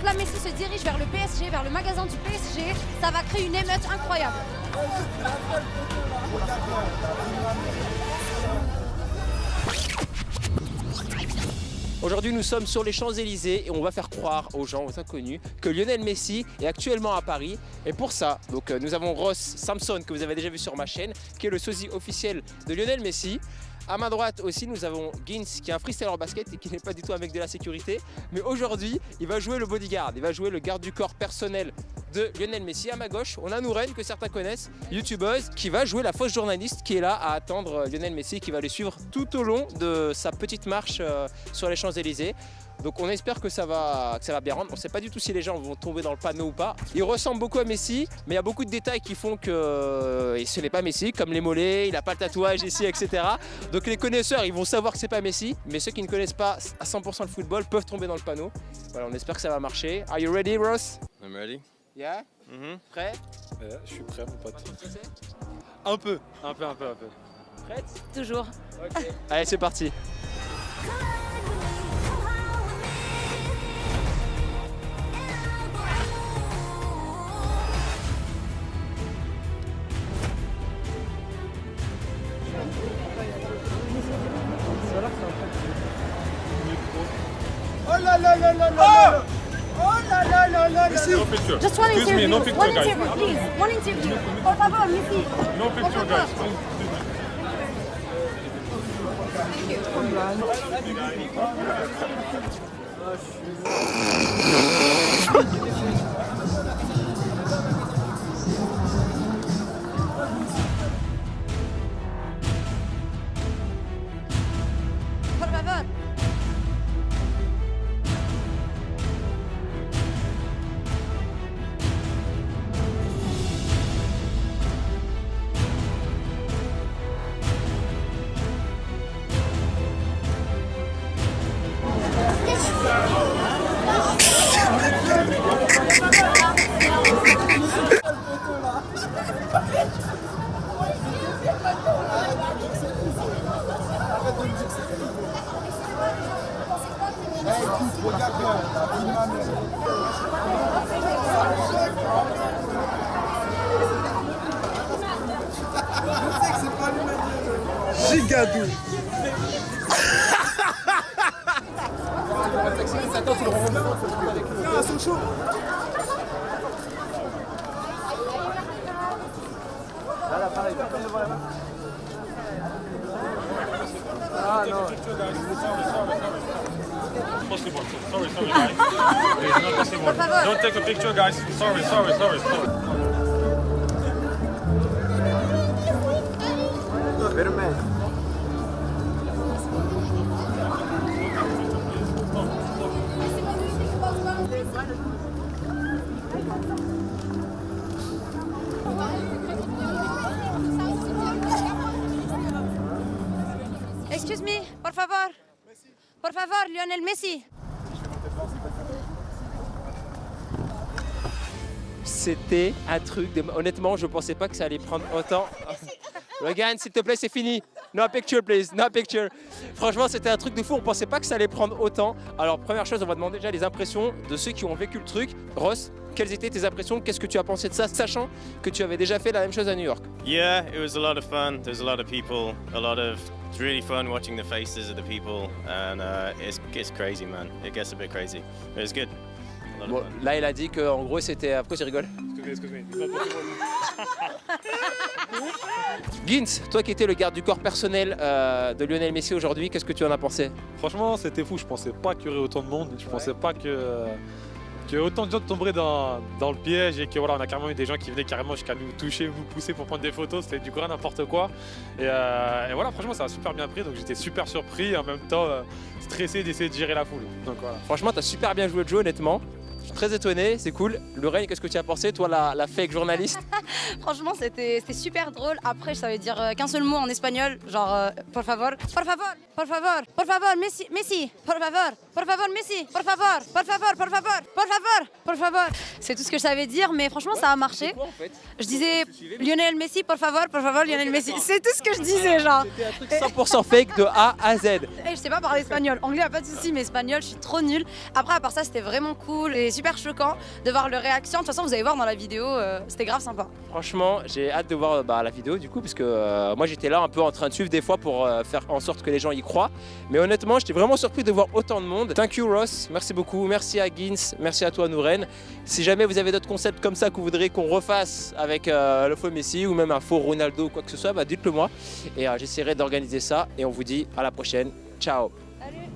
là, Messi se dirige vers le PSG, vers le magasin du PSG. Ça va créer une émeute incroyable. Aujourd'hui, nous sommes sur les Champs-Élysées et on va faire croire aux gens, aux inconnus, que Lionel Messi est actuellement à Paris. Et pour ça, nous avons Ross Samson, que vous avez déjà vu sur ma chaîne, qui est le sosie officiel de Lionel Messi. À ma droite aussi, nous avons Gins, qui est un freestyler basket et qui n'est pas du tout un mec de la sécurité. Mais aujourd'hui, il va jouer le bodyguard, il va jouer le garde du corps personnel de Lionel Messi. À ma gauche, on a Nouren, que certains connaissent, youtubeuse, qui va jouer la fausse journaliste qui est là à attendre Lionel Messi, qui va le suivre tout au long de sa petite marche sur les Champs-Élysées. Donc on espère que ça va bien rendre. On ne sait pas du tout si les gens vont tomber dans le panneau ou pas. Il ressemble beaucoup à Messi, mais il y a beaucoup de détails qui font que ce n'est pas Messi, comme les mollets, il n'a pas le tatouage ici, etc. Donc les connaisseurs, ils vont savoir que c'est pas Messi, mais ceux qui ne connaissent pas à 100% le football peuvent tomber dans le panneau. Voilà, on espère que ça va marcher. Are you ready, Ross? I'm ready. Yeah? Prêt? Je suis prêt, mon pote. Stressé? Un peu. Prête? Toujours. Ok. Allez, c'est parti. Oh là là là là là! Oh là là là là! No picture. Just one Excuse interview. me, no picture, One guys. interview, please. One interview. Por favor, Messi. No picture, guys. Por favor. Gigadou! Ils sont chauds! Ah non! Possible. Sorry, guys. It's not possible. Don't take a picture, guys. Sorry. Excuse me, por favor. Por favor, Lionel Messi. C'était un truc de... Honnêtement, je pensais pas que ça allait prendre autant. Regan, s'il te plaît, c'est fini. No picture, please. No picture. Franchement, c'était un truc de fou. On pensait pas que ça allait prendre autant. Alors, première chose, on va demander déjà les impressions de ceux qui ont vécu le truc. Ross, quelles étaient tes impressions? Qu'est-ce que tu as pensé de ça, sachant que tu avais déjà fait la même chose à New York? Yeah, it was a lot of fun. There's a lot of people, it's really fun watching the faces of the people, and it's crazy, man. It gets a bit crazy. It was good. A lot of Bon, fun. là, il a dit qu'en gros, c'était... Pourquoi tu rigoles? Excuse me. It's not possible. Gins, toi qui étais le garde du corps personnel de Lionel Messi aujourd'hui, qu'est-ce que tu en as pensé? Franchement, c'était fou. Je pensais pas qu'il y aurait autant de monde. Je pensais pas que autant de gens tomberaient dans le piège et que voilà, on a carrément eu des gens qui venaient carrément jusqu'à nous toucher, nous pousser pour prendre des photos. C'était du grand n'importe quoi. Et voilà, franchement, ça a super bien pris. Donc j'étais super surpris et en même temps stressé d'essayer de gérer la foule. Donc voilà. Franchement, tu as super bien joué le jeu, honnêtement. Je suis très étonné, c'est cool. Lorraine, qu'est-ce que tu as pensé, toi, la fake journaliste? Franchement, c'était super drôle. Après, je savais dire qu'un seul mot en espagnol, genre por favor, por favor, por favor, por favor, Messi, Messi, por favor, Messi, por favor, por favor, por favor, por favor, por favor. C'est tout ce que je savais dire, mais franchement, ça a marché. Quoi, en fait? Je disais Lionel Messi, por favor, Lionel Messi. C'est tout ce que je disais, genre. C'était un truc 100% fake de A à Z. Et je sais pas parler espagnol. Anglais, y a pas de souci, mais espagnol, je suis trop nulle. Après, à part ça, c'était vraiment cool et super choquant de voir leur réaction. De toute façon, vous allez voir dans la vidéo, c'était grave sympa. Franchement, j'ai hâte de voir la vidéo du coup, parce que moi j'étais là un peu en train de suivre des fois pour faire en sorte que les gens y croient. Mais honnêtement, j'étais vraiment surpris de voir autant de monde. Thank you Ross, merci beaucoup, merci à Gins, merci à toi Nouren. Si jamais vous avez d'autres concepts comme ça que vous voudriez qu'on refasse avec le faux Messi ou même un faux Ronaldo ou quoi que ce soit, bah dites-le moi et j'essaierai d'organiser ça et on vous dit à la prochaine. Ciao. Salut.